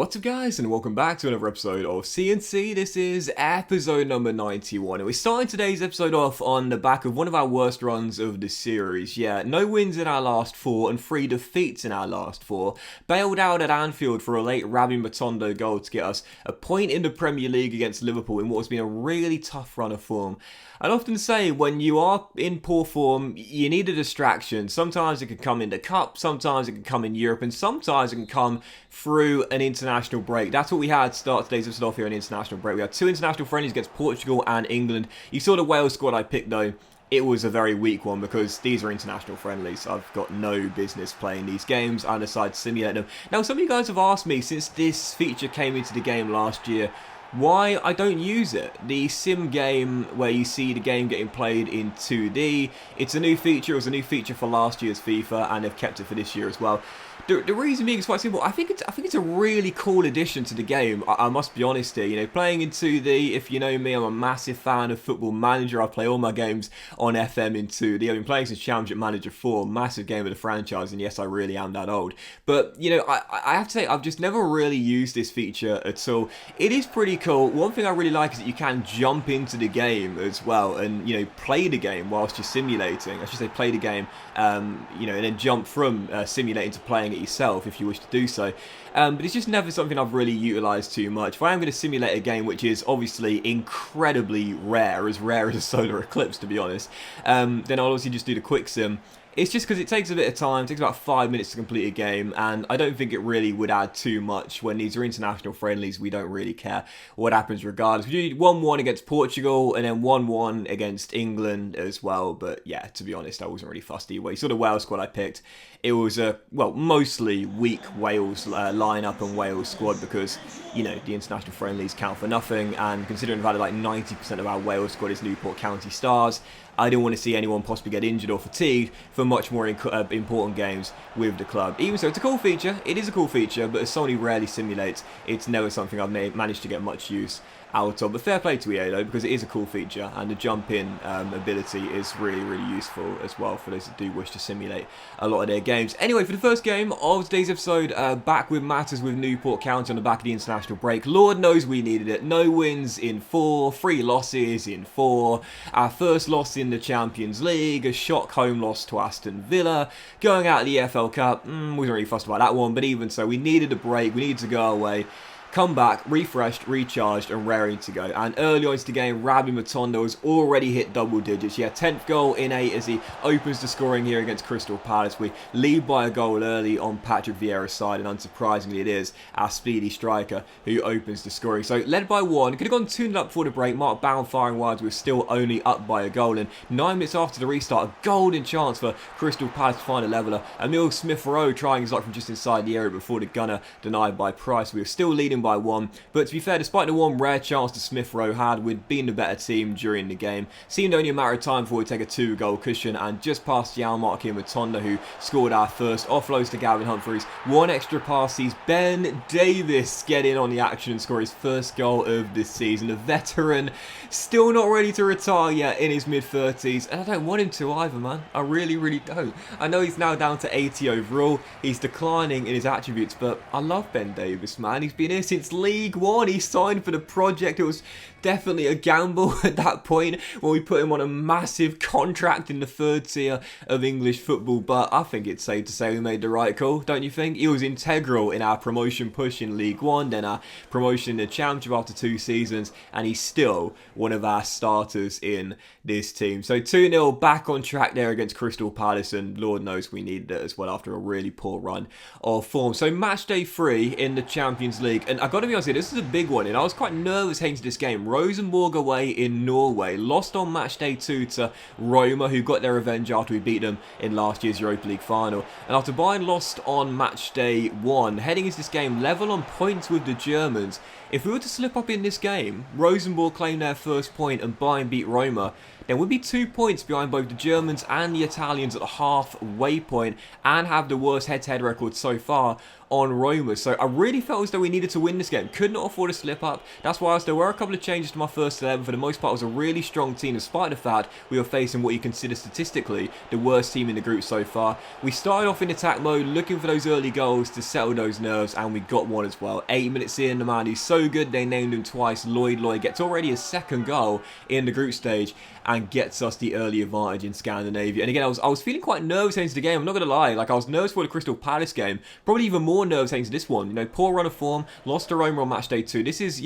What's up guys, and welcome back to another episode of CNC. This is episode number 91, and we're starting today's episode off on the back of one of our worst runs of the series. Yeah, no wins in our last four and 3 defeats in our last four. Bailed out at Anfield for a late Rabbi Matondo goal to get us a point in the Premier League against Liverpool in what has been a really tough run of form. I'd often say when you are in poor form, you need a distraction. Sometimes it can come in the Cup, sometimes it can come in Europe, and sometimes it can come through an international break. That's what we had to start today's episode off here, an international break. We had 2 international friendlies against Portugal and England. You saw the Wales squad I picked though. It was a very weak one because these are international friendlies. I've got no business playing these games. I decided to simulate them. Now, some of you guys have asked me since this feature came into the game last year, why I don't use it. The sim game where you see the game getting played in 2D, it's a new feature. It was a new feature for last year's FIFA, and they've kept it for this year as well. The reason being is quite simple. I think it's a really cool addition to the game. I must be honest here. You know, playing in 2D, if you know me, I'm a massive fan of Football Manager. I play all my games on FM in 2D. I've been playing since Championship Manager 4, massive game of the franchise, and yes, I really am that old. But, you know, I have to say, I've just never really used this feature at all. It is pretty cool. One thing I really like is that you can jump into the game as well and, you know, play the game whilst you're simulating. I should say play the game, you know, and then jump from simulating to playing it yourself if you wish to do so. But it's just never something I've really utilised too much. If I am going to simulate a game which is obviously incredibly rare as a solar eclipse to be honest, then I'll obviously just do the quick sim. It's just because it takes a bit of time, it takes about 5 minutes to complete a game, and I don't think it really would add too much. When these are international friendlies, we don't really care what happens regardless. We did 1-1 against Portugal, and then 1-1 against England as well, but yeah, to be honest, I wasn't really fussed either way. You saw the Wales squad I picked. It was a, well, mostly weak Wales lineup and Wales squad because, you know, the international friendlies count for nothing, and considering the fact that like 90% of our Wales squad is Newport County stars, I didn't want to see anyone possibly get injured or fatigued for much more important games with the club. Even so, it's a cool feature. It is a cool feature, but as someone who rarely simulates, it's never something I've managed to get much use out of. But fair play to EA though, because it is a cool feature, and the jump in ability is really, really useful as well for those that do wish to simulate a lot of their games. Anyway, for the first game of today's episode, back with matters with Newport County on the back of the international break. Lord knows we needed it. No wins in 4, 3 losses in 4, our first loss in the Champions League, a shock home loss to Aston Villa, going out of the EFL Cup, wasn't really fussed about that one, but even so, we needed a break, we needed to go away. Come back, refreshed, recharged, and raring to go. And early on into the game, Rabbi Matondo has already hit double digits. Yeah, 10th goal in 8 as he opens the scoring here against Crystal Palace. We lead by a goal early on Patrick Vieira's side, and unsurprisingly it is our speedy striker who opens the scoring. So led by 1, could have gone 2-0 up before the break. Mark Bound firing wide, we're still only up by a goal. And 9 minutes after the restart, a golden chance for Crystal Palace to find a leveller. Emil Smith-Rowe trying his luck from just inside the area before the gunner denied by Price. We were still leading by 1, but to be fair, despite the one rare chance that Smith-Rowe had, we'd been the better team during the game. Seemed only a matter of time before we take a 2-goal cushion, and just past the hour mark here, Matondo, who scored our first, offloads to Gavin Humphreys. 1 extra pass sees Ben Davis get in on the action and score his first goal of this season. The veteran, still not ready to retire yet in his mid-30s, and I don't want him to either, man. I really, really don't. I know he's now down to 80 overall. He's declining in his attributes, but I love Ben Davis, man. He's been here since League One. He signed for the project. It was definitely a gamble at that point when we put him on a massive contract in the 3rd tier of English football, but I think it's safe to say we made the right call, don't you think? He was integral in our promotion push in League One, then our promotion in the Championship after 2 seasons, and he's still one of our starters in this team. So 2-0 back on track there against Crystal Palace, and Lord knows we needed it as well after a really poor run of form. So match day 3 in the Champions League, and I've got to be honest here, this is a big one, and I was quite nervous heading to this game. Rosenborg away in Norway, lost on match day 2 to Roma, who got their revenge after we beat them in last year's Europa League final. And after Bayern lost on match day 1, heading into this game level on points with the Germans. If we were to slip up in this game, Rosenborg claim their first point and Bayern beat Roma, then we'd be 2 points behind both the Germans and the Italians at the halfway point and have the worst head-to-head record so far on Roma. So I really felt as though we needed to win this game. Could not afford a slip up. That's why there were a couple of changes to my first 11. For the most part, it was a really strong team, despite the fact we were facing what you consider statistically the worst team in the group so far. We started off in attack mode, looking for those early goals to settle those nerves, and we got one as well. 8 minutes in, the man who's so good they named him twice, Lloyd gets already his second goal in the group stage and gets us the early advantage in Scandinavia. And again, I was feeling quite nervous heading to the game. I'm not going to lie. Like, I was nervous for the Crystal Palace game. Probably even more nervous heading to this one. You know, poor run of form. Lost to Roma on match day 2. This is,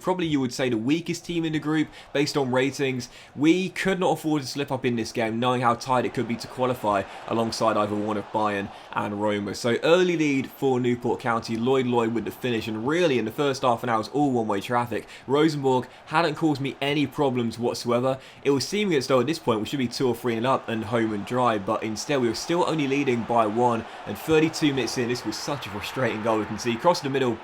probably you would say the weakest team in the group based on ratings. We could not afford to slip up in this game, knowing how tight it could be to qualify alongside either one of Bayern and Roma. So early lead for Newport County. Lloyd with the finish. And really, in the first half an hour, it was all one-way traffic. Rosenborg hadn't caused me any problems whatsoever. It was seeming as though at this point we should be 2 or 3 up and home and dry, but instead we were still only leading by 1, and 32 minutes in, this was such a frustrating goal. You can see across the middle,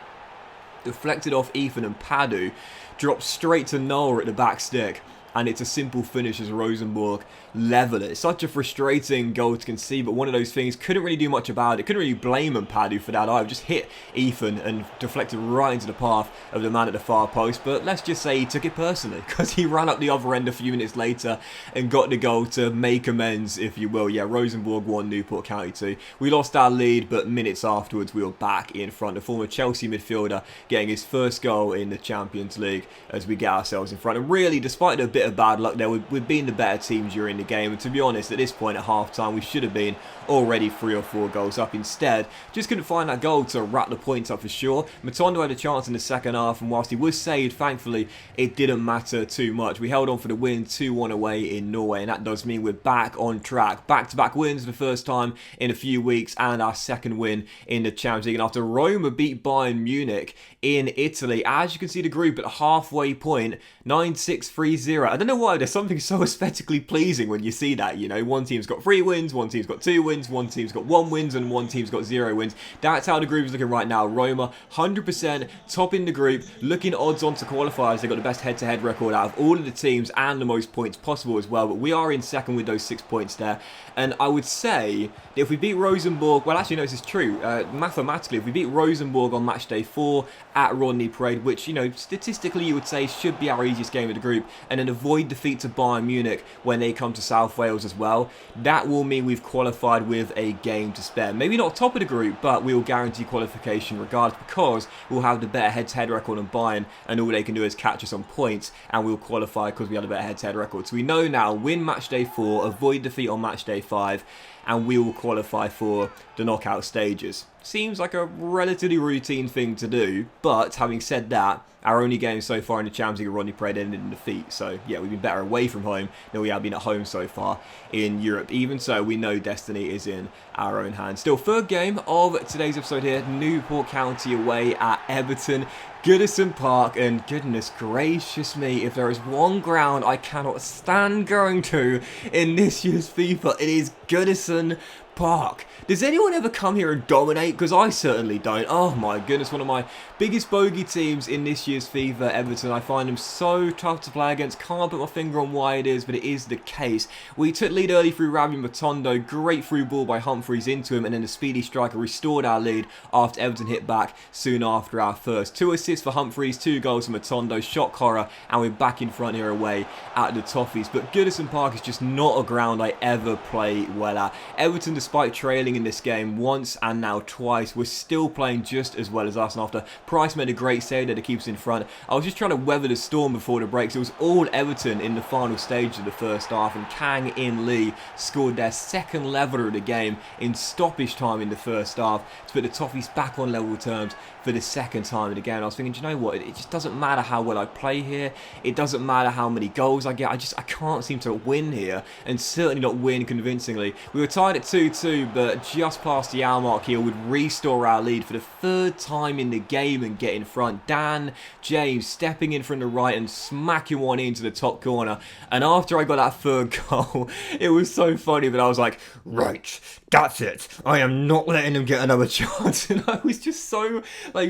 deflected off Ethan, and Padu dropped straight to Noah at the back stick. And it's a simple finish as Rosenborg level it. It's such a frustrating goal to concede, but one of those things, couldn't really do much about it. Couldn't really blame Padu for that either. Just hit Ethan and deflected right into the path of the man at the far post. But let's just say he took it personally, because he ran up the other end a few minutes later and got the goal to make amends, if you will. Yeah, Rosenborg 1, Newport County 2. We lost our lead, but minutes afterwards we were back in front. The former Chelsea midfielder getting his first goal in the Champions League as we get ourselves in front. And really, despite a bit of bad luck there, we've been the better team during the game, and to be honest, at this point at half time we should have been already 3 or 4 goals up. Instead, just couldn't find that goal to wrap the points up for sure. Matondo had a chance in the second half, and whilst he was saved, thankfully it didn't matter too much. We held on for the win, 2-1 away in Norway, and that does mean we're back on track. Back-to-back wins for the first time in a few weeks, and our second win in the Champions League. And after Roma beat Bayern Munich in Italy, as you can see the group at the halfway point, 9-6-3-0. I don't know why, there's something so aesthetically pleasing when you see that, you know. One team's got 3 wins, one team's got 2 wins, one team's got 1 wins, and one team's got 0 wins. That's how the group is looking right now. Roma, 100% top in the group, looking odds on to qualify as they've got the best head-to-head record out of all of the teams and the most points possible as well. But we are in second with those 6 points there. And I would say that if we beat Rosenborg, well, actually, no, this is true. Mathematically, if we beat Rosenborg on match day 4 at Rodney Parade, which, you know, statistically you would say should be our easiest game of the group, and then avoid defeat to Bayern Munich when they come to South Wales as well, that will mean we've qualified with a game to spare. Maybe not top of the group, but we will guarantee qualification regardless, because we'll have the better head-to-head record on Bayern, and all they can do is catch us on points, and we'll qualify because we have a better head-to-head record. So we know now, win match day 4, avoid defeat on match day 5, and we will qualify for the knockout stages. Seems like a relatively routine thing to do, but having said that, our only game so far in the Champions League, Rodney Parade, ended in defeat. So yeah, we've been better away from home than we have been at home so far in Europe. Even so, we know destiny is in our own hands. Still, third game of today's episode here, Newport County away at Everton. Goodison Park, and goodness gracious me, if there is one ground I cannot stand going to in this year's FIFA, it is Goodison Park. Does anyone ever come here and dominate? Because I certainly don't. Oh my goodness, one of my biggest bogey teams in this year's FIFA, Everton. I find them so tough to play against. Can't put my finger on why it is, but it is the case. We took lead early through Ravi Matondo. Great through ball by Humphreys into him, and then the speedy striker restored our lead after Everton hit back soon after our first. 2 assists for Humphreys, 2 goals for Matondo, shock horror, and we're back in front here away at the Toffees. But Goodison Park is just not a ground I ever play well at. Everton, despite trailing in this game once and now twice, was still playing just as well as us, and after Price made a great save there to keep us in front, I was just trying to weather the storm before the breaks. It was all Everton in the final stage of the first half, and Kang In Lee scored their second leveller of the game in stoppage time in the first half to put the Toffees back on level terms for the second time of the game. And I was thinking, do you know what, it just doesn't matter how well I play here, it doesn't matter how many goals I get, I can't seem to win here, and certainly not win convincingly. We were tied at 2-2, but just past the hour mark here would restore our lead for the 3rd time in the game and get in front. Dan James stepping in from the right and smacking one into the top corner, and after I got that 3rd goal, it was so funny that I was like, right, That's it. I am not letting them get another chance. And I was just so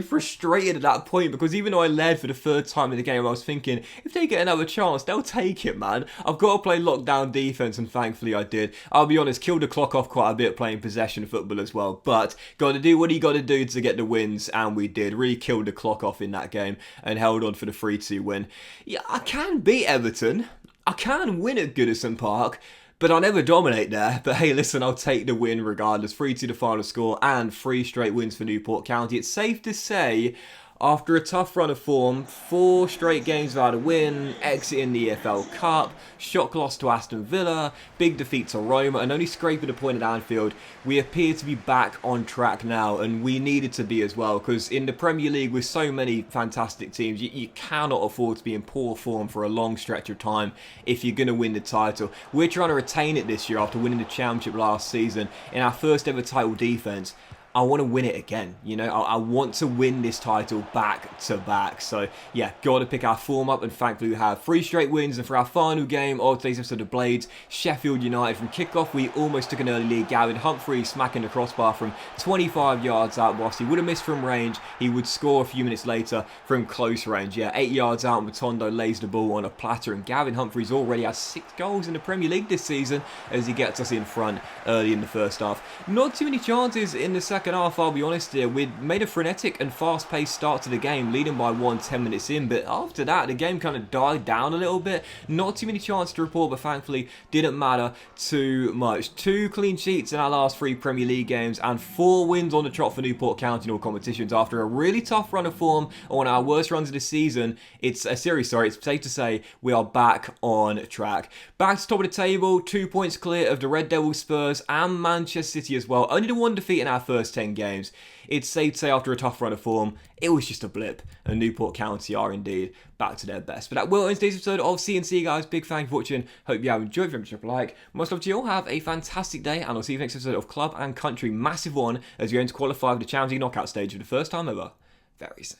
frustrated at that point, because even though I led for the third time in the game, I was thinking, if they get another chance, they'll take it, man. I've got to play lockdown defense, and thankfully I did. I'll be honest, killed the clock off quite a bit playing possession football as well, but got to do what you got to do to get the wins, and we did. Really killed the clock off in that game and held on for the 3-2 win. Yeah, I can beat Everton. I can win at Goodison Park, but I'll never dominate there. But hey, listen, I'll take the win regardless. 3-2 the final score, and 3 straight wins for Newport County. It's safe to say, after a tough run of form, 4 straight games without a win, exiting the EFL Cup, shock loss to Aston Villa, big defeat to Roma, and only scraping a point at Anfield, we appear to be back on track now, and we needed to be as well, because in the Premier League with so many fantastic teams, you cannot afford to be in poor form for a long stretch of time if you're going to win the title. We're trying to retain it this year after winning the Championship last season in our first ever title defence. I want to win it again, you know, I want to win this title back to back. So yeah, got to pick our form up, and thankfully we have 3 straight wins. And for our final game of today's episode of Blades, Sheffield United, from kickoff we almost took an early lead. Gavin Humphreys smacking the crossbar from 25 yards out. Whilst he would have missed from range, he would score a few minutes later from close range. Yeah, 8 yards out, and Matondo lays the ball on a platter, and Gavin Humphreys already has 6 goals in the Premier League this season as he gets us in front early in the first half. Not too many chances in the second half, I'll be honest here. We'd made a frenetic and fast-paced start to the game, leading by 1 10 minutes in, but after that the game kind of died down a little bit. Not too many chances to report, but thankfully didn't matter too much. 2 clean sheets in our last 3 Premier League games, and 4 wins on the trot for Newport County in all competitions after a really tough run of form on our worst runs of the season. It's safe to say we are back on track. Back to top of the table, 2 points clear of the Red Devils, Spurs and Manchester City as well. Only the 1 defeat in our first 10 games. It's safe to say after a tough run of form, it was just a blip, and Newport County are indeed back to their best. But that will end today's episode of CNC, guys. Big thank you for watching. Hope you have enjoyed. Remember to drop a like. Most love to you all. Have a fantastic day, and I'll see you next episode of Club and Country. Massive one as we aim to qualify for the Champions League knockout stage for the first time ever very soon.